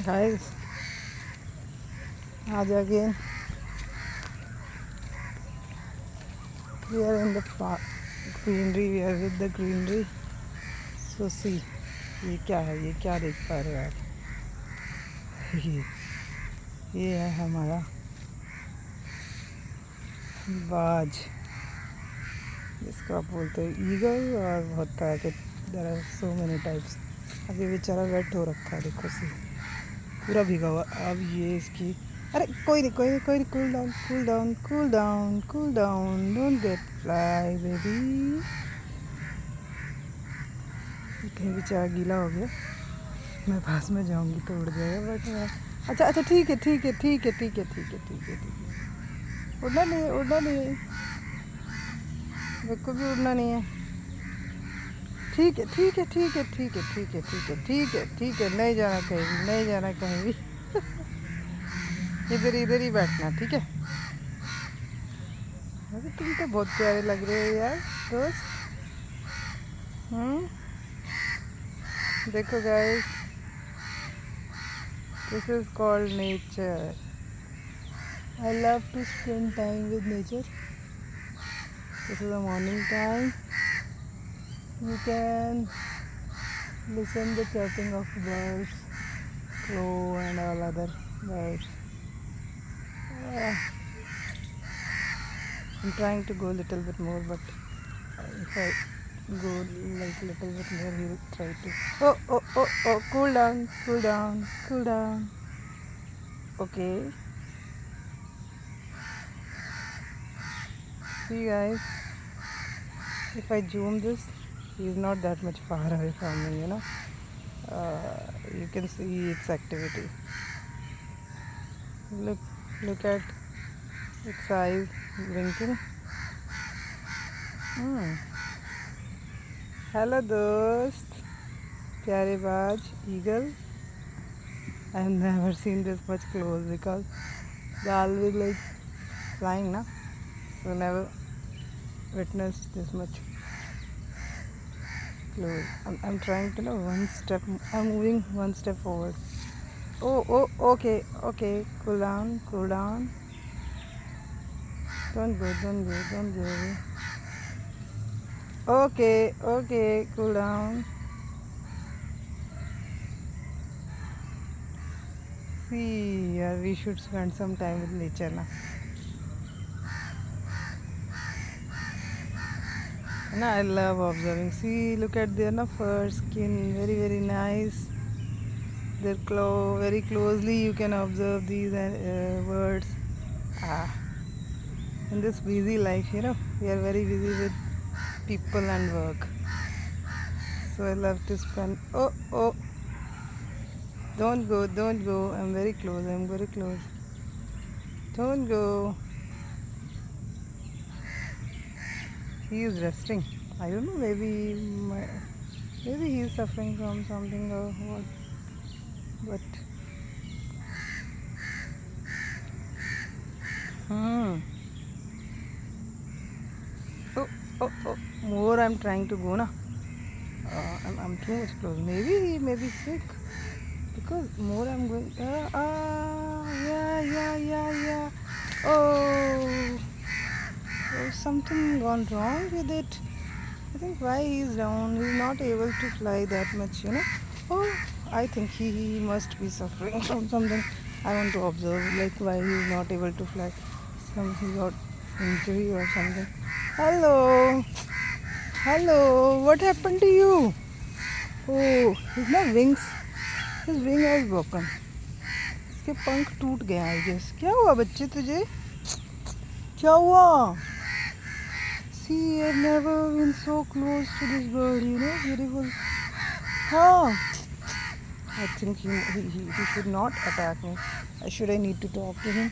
Guys, आज again we are in the park, greenery. We are with the greenery. So see, ये क्या है? ये क्या देख पा रहे हो आप? ये है हमारा बाज, जिसको आप बोलते हो ईगल, और बहुत तरह के there are so many types. अब ये बेचारा वेट हो रखा है, देखो सी, पूरा भीगा हुआ। अब ये इसकी, अरे कोई नहीं कोई नहीं कोई नहीं, cool down cool down cool down cool down, don't get fly baby. कहीं बेचारा गीला हो गया, मैं पास में जाऊंगी तो उड़ जाएगा, बट अच्छा अच्छा ठीक है ठीक है ठीक है ठीक है ठीक है ठीक है ठीक है। उड़ना नहीं है, उड़ना नहीं है, बिल्कुल भी उड़ना नहीं है। ठीक है ठीक है ठीक है ठीक है ठीक है ठीक है ठीक है ठीक है, नहीं जाना कहीं भी, नहीं जाना कहीं भी। इधर ही बैठना, ठीक है। अरे तुम तो बहुत प्यारे लग रहे हो यार दोस्त। देखो guys, this is called nature. I love to spend time with nature. This is the morning time. You can listen the chirping of birds, crow and all other birds. I'm trying to go a little bit more, but if I go like little bit more, he will try to. Oh! Cool down, cool down, cool down. Okay. See guys, if I zoom this, he is not that much far away from me. You can see its activity. Look at its eyes blinking. Hello दोस्त, प्यारे बाज eagle. I have never seen this much close because they always like flying, na? So never witnessed this much close. I'm trying to know one step. I'm moving one step forward. Oh, okay. Cool down, cool down. Don't go. Okay, cool down. See, we should spend some time with nature now. And I love observing. See, look at their fur, skin, very nice. Their claw, very closely you can observe these birds. In this busy life, we are very busy with people and work. So I love to spend. Oh, don't go. I'm very close. Don't go. He is resting. I don't know, maybe he is suffering from something or what. But oh, more I'm trying to go na. I'm too much close. Maybe he may be sick because more I'm going. Yeah. Oh, something gone wrong with it. I think why he's down. He's not able to fly that much. Oh, I think he must be suffering from something. I want to observe like why he's not able to fly. He got injury or something. Hello, what happened to you? Oh, his wing has broken. इसके पंख टूट गए, I guess. क्या हुआ बच्चे तुझे? क्या हुआ? See, I've never been so close to this bird, beautiful. I think he should not attack me. I need to talk to him.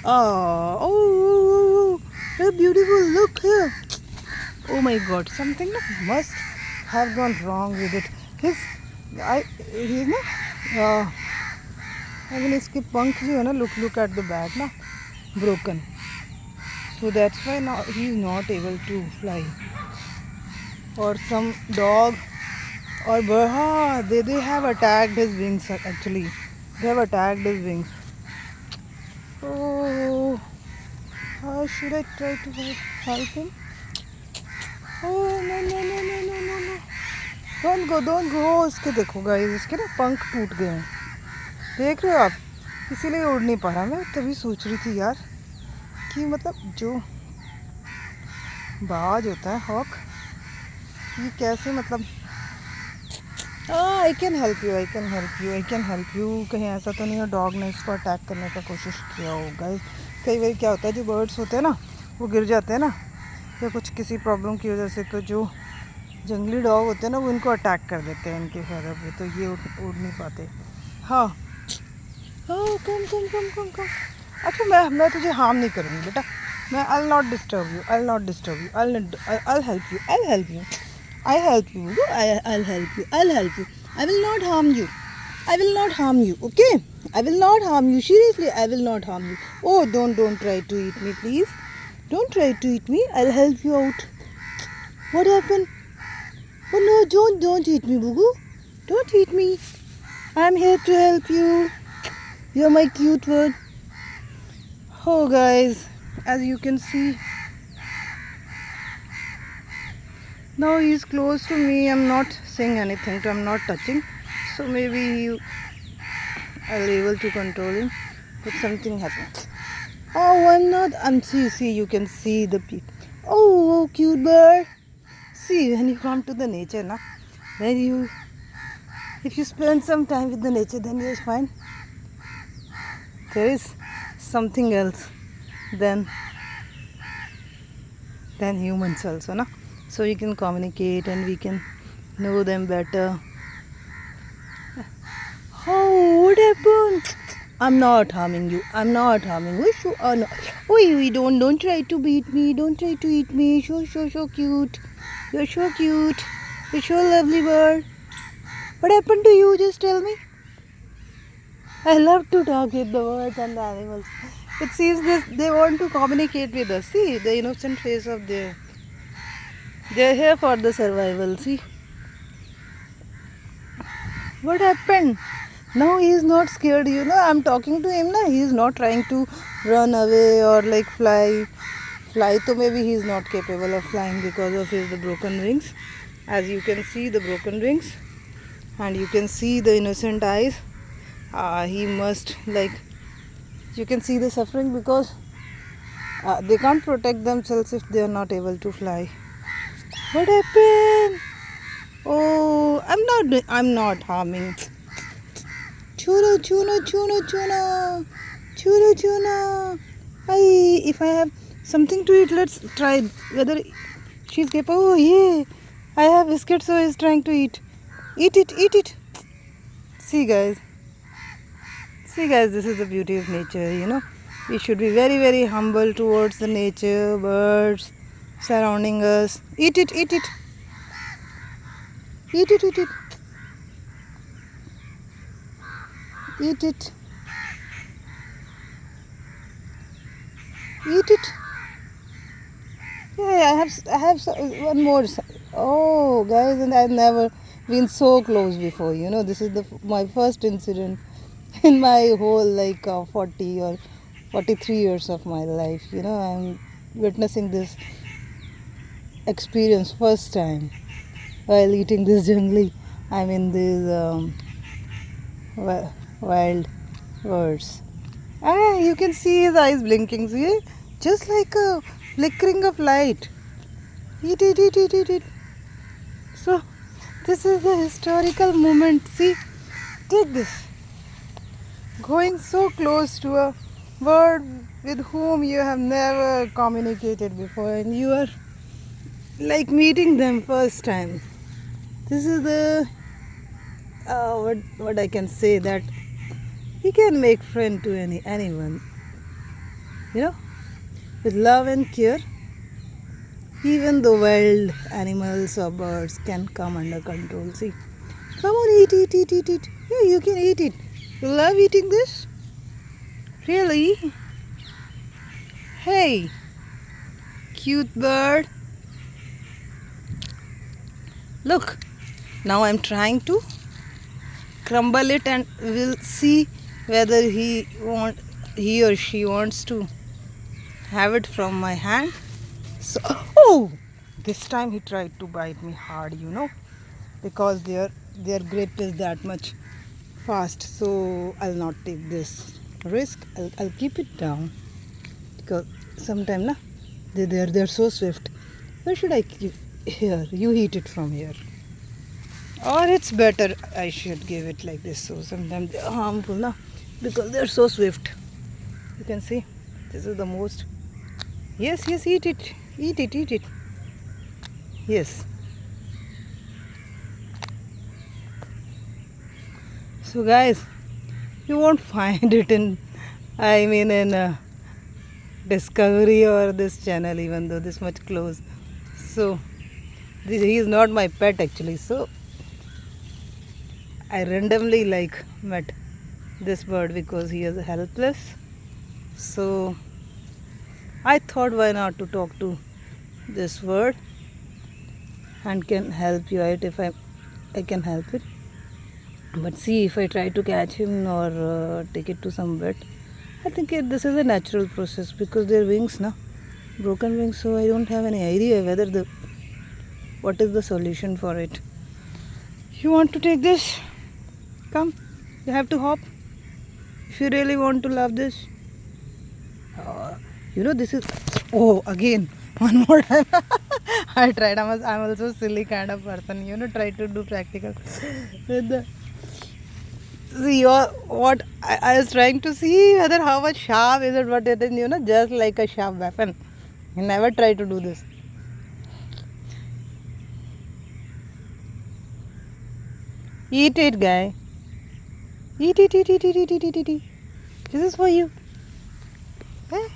Oh, so beautiful. Look here. Oh my God, something must have gone wrong with it. He's ना, I mean इसके पंख जो है ना, look at the back ना, broken. So that's why now he is not able to fly. Or some dog or bird, they have attacked his wings actually. They have attacked his wings. Oh, how should I try to help him? Oh, no, no, no, no, no, no, no. Don't go, don't go. इसके देखो guys, इसके ना पंख टूट गए हैं, देख रहे हो आप? इसीलिए उड़ नहीं पा रहा। मैं तभी सोच रही थी यार कि मतलब जो बाज होता है हॉक, ये कैसे मतलब I can help you, I can help you, I can help you. कहीं ऐसा तो नहीं है डॉग ने इसको अटैक करने का कोशिश किया होगा? कई बार क्या होता है, जो बर्ड्स होते हैं ना वो गिर जाते हैं ना या कुछ किसी प्रॉब्लम की वजह से, तो जो जंगली डॉग होते हैं ना वो इनको अटैक कर देते हैं इनके फेदर पे, तो ये उड़ नहीं पाते। हाँ हाँ, कम कम कम कम कम। अच्छा, मैं तुझे हार्म नहीं करूँगी बेटा। मैं I not disturb you, I not disturb you, I help you, I help you, I help you. I'll help you. I'll help you. I will not harm you. I will not harm you. Okay? I will not harm you. Seriously, I will not harm you. Oh, don't try to eat me, please. Don't try to eat me. I'll help you out. What happened? Oh no, don't eat me, Bugu. Don't eat me. I'm here to help you. You're my cute one. Oh, guys, as you can see. Now he is close to me. I'm not saying anything to him, I'm not touching. So maybe I'll be able to control him. But something happened. Oh, I'm not. See, you can see the people. Oh, cute bird. See, when you come to the nature, na, then if you spend some time with the nature, then you'll find there is something else than humans also, na. So you can communicate and we can know them better. Oh, what happened? I'm not harming you. I'm not harming you. Oh no. Oh, don't try to beat me. Don't try to eat me. So cute. You're so cute. You're so lovely bird. What happened to you? Just tell me. I love to talk with the birds and the animals. It seems they want to communicate with us. See the innocent face of their. They're here for the survival. See. What happened? No, he is not scared. I'm talking to him. He is not trying to run away or like fly. So maybe he is not capable of flying because of the broken wings. As you can see the broken wings, and you can see the innocent eyes. He must you can see the suffering because they can't protect themselves if they are not able to fly. What happened? Oh, I'm not harming. Chuna. If I have something to eat, let's try whether she's capable. Oh yeah, I have biscuit, so he's trying to eat. Eat it. See guys, this is the beauty of nature. We should be very, very humble towards the nature, birds surrounding us. Eat it. Eat it. Eat it. Yeah, I have one more. Oh, guys, and I've never been so close before. This is my first incident in my whole 40 or 43 years of my life. I'm witnessing this experience first time while eating this jungly. These wild birds. You can see his eyes blinking. See, just like a flickering of light. Eat it. So, this is the historical moment. See, take this. Going so close to a bird with whom you have never communicated before, and you are like meeting them first time. This is the what I can say, that we can make friend to anyone. With love and care. Even the wild animals or birds can come under control. See, come on, eat. Yeah, you can eat it. You love eating this? Really? Hey, cute bird. Look, now I'm trying to crumble it and we'll see whether he or she wants to have it from my hand. So, oh, this time he tried to bite me hard, because their grip is that much fast. So I'll not take this risk. I'll keep it down, because sometimes na they're so swift. Where should I keep? Here, you eat it from here. Or it's better I should give it like this. So sometimes they're harmful na, because they're so swift. You can see this is the most. Yes, eat it. Eat it. Yes. So guys, you won't find it in Discovery or this channel, even though this much close. So he is not my pet actually. So I randomly met this bird because he is helpless. So I thought, why not to talk to this bird and can help you out if I can help it. But see, if I try to catch him or take it to some vet, I think this is a natural process, because their wings, broken wings. So I don't have any idea whether what is the solution for it. You want to take this? Come, you have to hop. If you really want to love this, this is. Oh, again, one more time. I tried. I'm also silly kind of person. Try to do practical with the. See, what I was trying to see whether how much sharp is it, but it is, just like a sharp weapon. You never try to do this. Eat it, guy. Eat it. This is for you. Hey,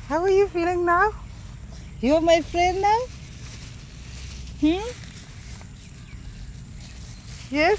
how are you feeling now? You are my friend now? Yes?